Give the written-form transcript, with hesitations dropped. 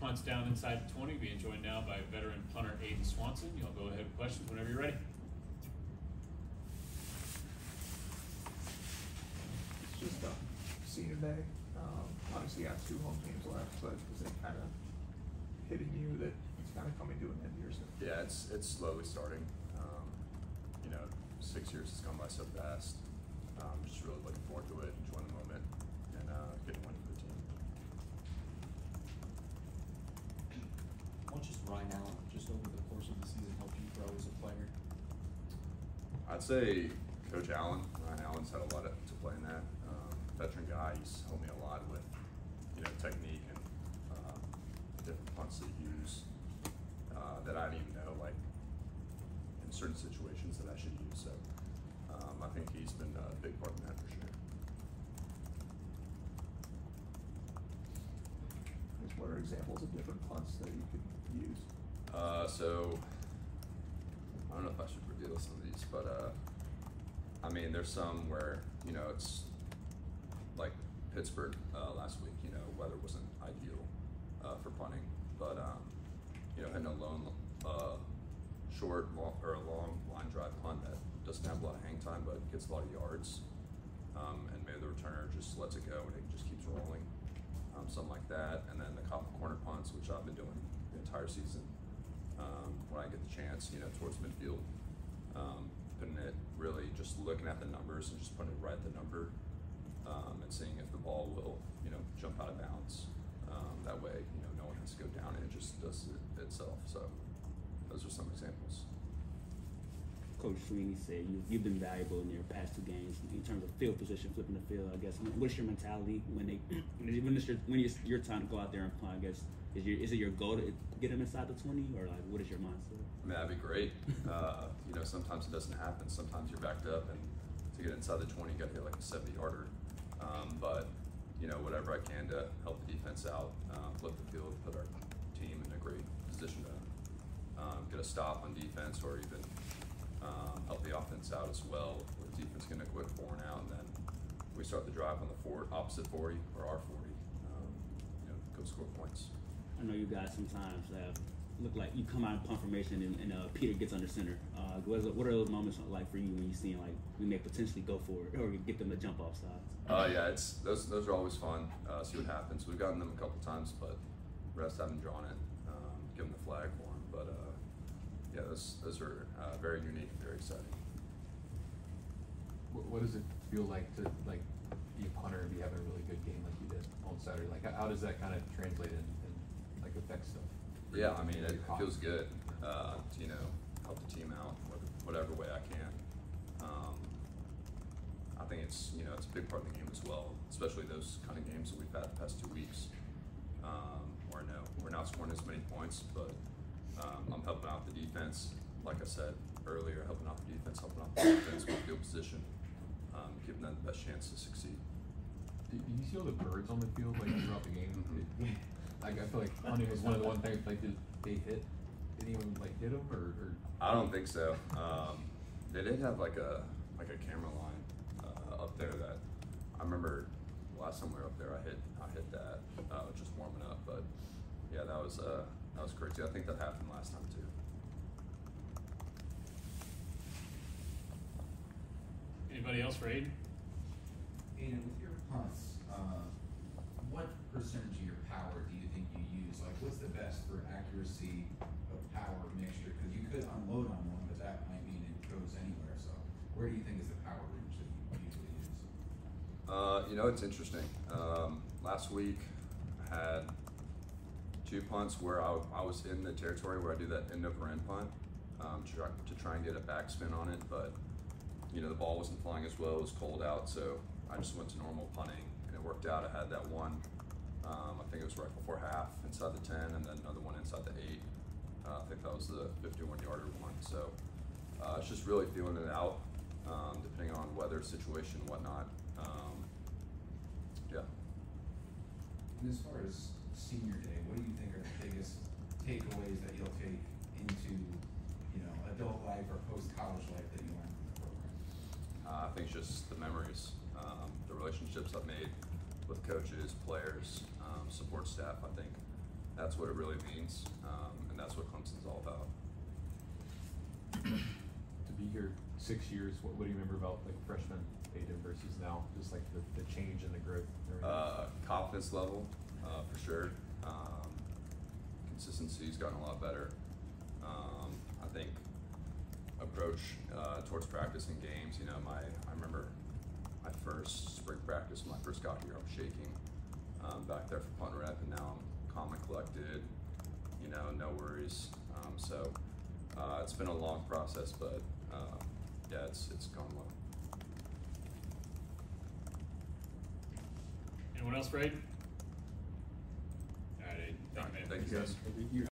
punts down inside the 20, being joined now by veteran punter Aidan Swanson. You'll go ahead with questions whenever you're ready. It's just a senior day. Obviously, you have 2 home games left, but is it kind of hitting you that it's kind of coming to an end here soon? Yeah, it's slowly starting. 6 years has gone by so fast. Just really looking forward to it, enjoying the moment, and getting one for the team. What just Ryan Allen, just over the course of the season, helped you grow as a player? I'd say Coach Allen. Ryan Allen's had a lot to play in that. Veteran guy, he's helped me a lot with technique and different punts to use that I didn't even know, like in certain situations that I should use. So I think he's been a big part in that for sure. What are examples of different punts that you could use? So I don't know if I should reveal some of these, but I mean, there's some where it's like Pittsburgh last week. Weather wasn't ideal for punting, but hitting a lone short or a long line drive punt that doesn't have a lot of hang time but gets a lot of yards, and maybe the returner just lets it go and it just keeps rolling, something like that. And then the corner punts, which I've been doing the entire season, when I get the chance, towards midfield, putting it really just looking at the numbers and just putting it right at the number, and seeing if the ball will jump out of bounds. That way, no one has to go down and it just does it itself. So those are some examples. Coach Sweeney said you've been valuable in your past 2 games in terms of field position, flipping the field. I guess what's your mentality when it's your time to go out there and play? I guess is it your goal to get them inside the 20, or like what is your mindset? I mean, that'd be great. Sometimes it doesn't happen. Sometimes you're backed up, and to get inside the 20, you got to hit like a 70-yarder. But whatever I can to help the defense out, flip the field, put our team in a great position to get a stop on defense, or even help the offense out as well. Where the defense can quit 4 and out, and then we start the drive on the opposite 40 or our 40. Go score points. I know you guys sometimes look like you come out in punt formation and Peter gets under center. What are those moments like for you when you see like we may potentially go for it or get them to jump off sides? Yeah, those are always fun. See what happens. We've gotten them a couple times, but refs haven't drawn it. Give them the flag for them. But yeah, those are very unique and very exciting. What does it feel like to be a punter and be having a really good game like you did on Saturday? Like how does that kind of translate and like affect stuff? Yeah, I mean, it feels good to help the team out whatever way I can. I think it's it's a big part of the game as well, especially those kind of games that we've had the past 2 weeks, where we're not scoring as many points, but I'm helping out the defense. Like I said earlier, helping out the defense with field position, giving them the best chance to succeed. Do you see all the birds on the field throughout the game? I feel like hunting was one of the things. Did they hit? Did anyone hit them or? I don't think so. They did have like a camera line up there that I remember last time we were up there. I hit that just warming up, but yeah, that was crazy. I think that happened last time too. Anybody else for Aidan? Aidan, with your punts, what percentage of your power do you think you use? Like, what's the best for accuracy of power mixture? Because you could unload on one, but that might mean it goes anywhere. So, where do you think is the power range that you usually use? It's interesting. Last week, I had 2 punts where I was in the territory where I do that end over end punt to try and get a backspin on it, but the ball wasn't flying as well. It was cold out, so I just went to normal punting, and it worked out. I had that one, I think it was right before half, inside the 10, and then another one inside the 8. I think that was the 51-yarder one. So it's just really feeling it out, depending on weather situation and whatnot. Yeah. And as far as senior day, what do you think are the biggest takeaways that you'll take into adult life or post-college life that you learned from the program? I think just the memories, the relationships I've made with coaches, players, support staff. I think that's what it really means, and that's what Clemson's all about. To be here 6 years, what do you remember about like freshman Aidan versus now? Just like the change in the growth. And everything. Confidence level, for sure. Consistency's gotten a lot better. I think approach towards practice and games. You know, I remember my first spring practice when I first got here. I was shaking back there for punt rep, and now I'm calm and collected. You know, no worries. So it's been a long process, but yeah, it's gone well. Anyone else, Braden? All right, Aidan. Thank you guys. You